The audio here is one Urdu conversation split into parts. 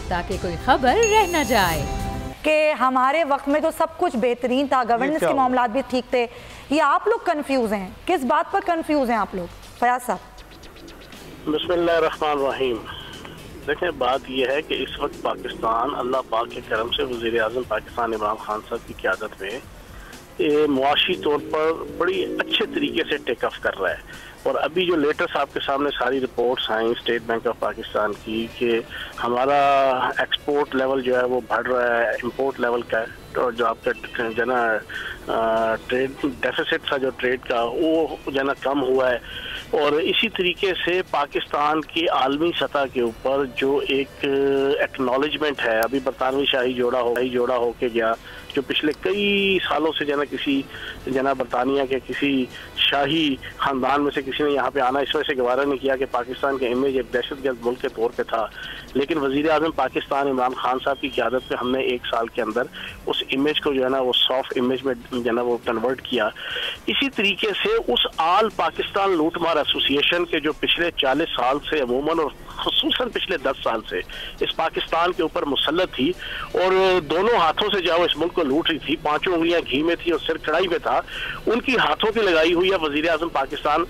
تاکہ کوئی خبر رہ نہ جائے کہ ہمارے وقت میں تو سب کچھ بہترین تھا، گورننس کے معاملات بھی ٹھیک تھے. یہ آپ لوگ کنفیوز ہیں، کس بات پر کنفیوز ہیں آپ لوگ؟ فیاض صاحب. بسم اللہ الرحمن الرحیم. دیکھیں، بات یہ ہے کہ اس وقت پاکستان اللہ پاک کے کرم سے وزیر اعظم پاکستان عمران خان صاحب کی قیادت میں معاشی طور پر بڑی اچھے طریقے سے ٹیک آف کر رہا ہے. اور ابھی جو لیٹسٹ آپ کے سامنے ساری رپورٹس آئیں اسٹیٹ بینک آف پاکستان کی کہ ہمارا ایکسپورٹ لیول جو ہے وہ بڑھ رہا ہے، امپورٹ لیول کا اور جو آپ کا جو نا ٹریڈ ڈیفیسٹ تھا جو ٹریڈ کا وہ جو نا کم ہوا ہے. اور اسی طریقے سے پاکستان کی عالمی سطح کے اوپر جو ایک ایکنالجمنٹ ہے، ابھی برطانوی شاہی جوڑا ہو کے گیا جو پچھلے کئی سالوں سے کسی برطانیہ کے کسی شاہی خاندان میں سے کسی نے یہاں پہ آنا اس وجہ سے گوارا نہیں کیا کہ پاکستان کا امیج ایک دہشت گرد ملک کے طور پہ تھا. لیکن وزیر اعظم پاکستان عمران خان صاحب کی قیادت پہ ہم نے ایک سال کے اندر اس امیج کو وہ سافٹ امیج میں وہ کنورٹ کیا. اسی طریقے سے اس آل پاکستان لوٹ مار ایسوسیشن کے جو پچھلے 40 سال سے عموماً اور خصوصاً پچھلے 10 سال سے اس پاکستان کے اوپر مسلط تھی اور دونوں ہاتھوں سے اس ملک کو لوٹ رہی تھی، 5 انگلیاں گھی میں تھی اور سر کڑائی میں تھا، ان کی ہاتھوں کی لگائی ہوئی ہے. وزیر اعظم پاکستان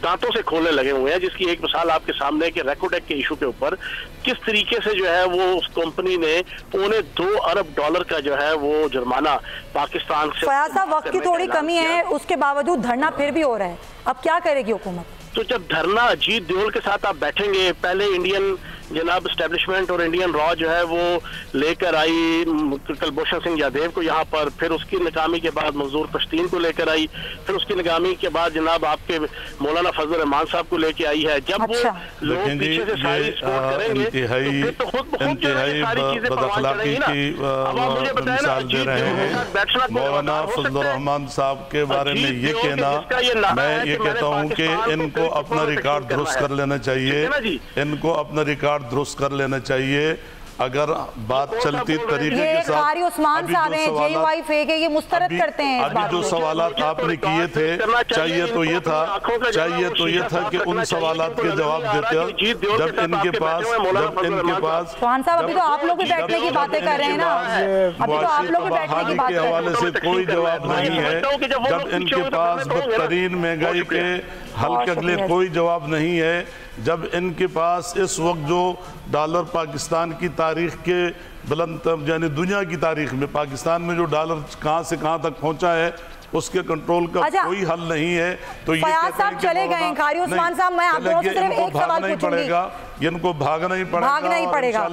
دانتوں سے کھولنے لگے ہوئے ہیں، جس کی ایک مثال آپ کے سامنے ہے کہ ریکوڈیک کے ایشو کے اوپر کس طریقے سے وہ اس کمپنی نے $2 ارب کا وہ جرمانہ پاکستان سے. فیاض صاحب، وقت کی تھوڑی کمی ہے، اس کے باوجود دھرنا پھر بھی ہو رہا ہے، اب کیا کرے گی حکومت؟ تو جب دھرنا اجیت دیول کے ساتھ آپ بیٹھیں گے، پہلے انڈین اسٹیبلشمنٹ اور انڈین را وہ لے کر آئی کلبھوشن سنگھ یادیو کو یہاں پر، پھر اس کی ناکامی کے بعد منظور پشتین کو لے کر آئی، پھر اس کی ناکامی کے بعد آپ کے مولانا فضل الرحمان صاحب کو لے کے آئی ہے. جب وہ لوگ پیچھے سے ساری سپورٹ کریں گے تو پھر تو خود بخود ساری چیزیں پروان چڑھیں گی نا. اب آپ مجھے بتائیں نا، اجیت دیول کے ساتھ بیٹھنا مولانا فضل الرحمان صاحب کے بارے میں یہ کہنا، میں یہ کہتا ہوں کہ ان کو اپنا ریکارڈ درست کر لینا چاہیے، ان کو اپنا ریکارڈ درست کر لینا چاہیے. اگر بات چلتی طریقے کے ساتھ قاری عثمان صاحب ہیں، جے یو آئی فیک ہے، یہ مسترد کرتے ہیں اس بات جو سوالات آپ نے کیے تھے، چاہیے تو یہ تھا کہ ان سوالات کے جواب دیتے جب ان کے پاس سبحان صاحب ابھی تو آپ لوگ بھی بیٹھنے کی باتیں کر رہے ہیں نا، ابھی تو آپ لوگ بھی بیٹھنے کی بات کے حوالے سے کوئی جواب نہیں ہے. جب ان کے پاس بدترین مہنگائی کے حل کے لیے کوئی جواب نہیں ہے، جب ان کے پاس اس وقت جو ڈالر پاکستان کی تاریخ کے بلند دنیا کی تاریخ میں پاکستان میں جو ڈالر کہاں سے کہاں تک پہنچا ہے اس کے کنٹرول کا کوئی حل نہیں ہے. تو یہ فیاض صاحب چلے گئے ہیں، قاری عثمان صاحب میں آپ دونوں سے صرف ایک سوال پوچھوں گی. ان کو بھاگنا ہی پڑے گا،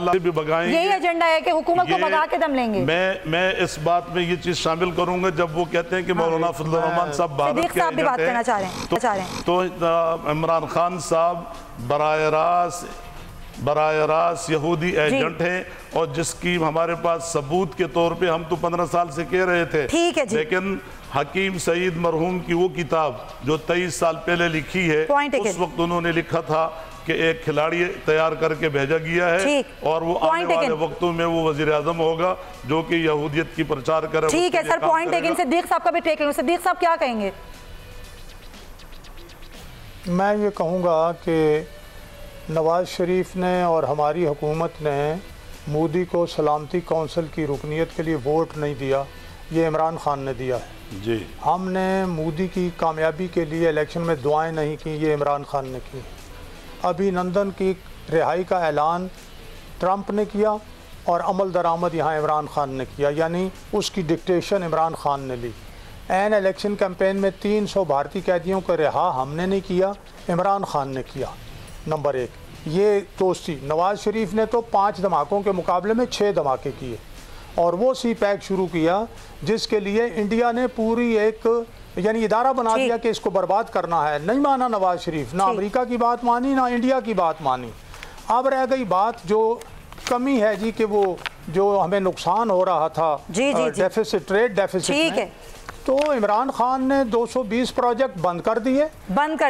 یہی ایجنڈا ہے کہ حکومت کو بھگا کے دم لیں گے. میں اس بات میں یہ چیز شامل کروں گا جب وہ کہتے ہیں کہ مولانا فضل الرحمان صاحب بھارت کے ایجنٹ ہیں، تو عمران خان صاحب براہ راست یہودی ایجنٹ ہیں، اور جس کی ہمارے پاس ثبوت کے طور پہ ہم تو 15 سال سے کہہ رہے تھے. لیکن حکیم سعید مرحوم کی وہ کتاب جو 23 سال پہلے لکھی ہے، اس وقت انہوں نے لکھا تھا کہ ایک کھلاڑی تیار کر کے بھیجا گیا ہے اور وہ آنے والے وقتوں میں وہ وزیر اعظم ہوگا جو کہ یہودیت کی پرچار کرے. ٹھیک ہے سر، پوائنٹ ٹیکن. صدیق صاحب کا بھی ٹیک لیں. صدیق صاحب کیا کہیں گے؟ میں یہ کہوں گا کہ نواز شریف نے اور ہماری حکومت نے مودی کو سلامتی کونسل کی رکنیت کے لیے ووٹ نہیں دیا، یہ عمران خان نے دیا ہے. جی ہم نے مودی کی کامیابی کے لیے الیکشن میں دعائیں نہیں کی، یہ عمران خان نے کی. ابھی نندن کی رہائی کا اعلان ٹرمپ نے کیا اور عمل درآمد یہاں عمران خان نے کیا، یعنی اس کی ڈکٹیشن عمران خان نے لی. این الیکشن کیمپین میں 300 بھارتی قیدیوں کو رہا ہم نے نہیں کیا، عمران خان نے کیا. نمبر 1 یہ دوستی. نواز شریف نے تو 5 دھماکوں کے مقابلے میں 6 دھماکے کیے اور وہ سی پیک شروع کیا جس کے لیے انڈیا نے پوری ایک ادارہ بنا دیا کہ اس کو برباد کرنا ہے. نہیں مانا نواز شریف، نہ امریکہ کی بات مانی نہ انڈیا کی بات مانی. اب رہ گئی بات جو کمی ہے کہ وہ جو ہمیں نقصان ہو رہا تھا ڈیفیسٹ، ٹریڈ ڈیفیسٹ میں، تو عمران خان نے 220 پروجیکٹ بند کر دیے.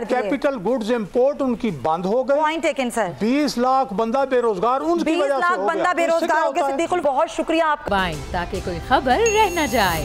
کیپٹل گڈز امپورٹ ان کی بند ہو گئے. 20 لاکھ بندہ بے روزگار ان کی وجہ سے ہو گیا. بہت شکریہ آپ کا. تاکہ کوئی خبر رہ نہ جائے.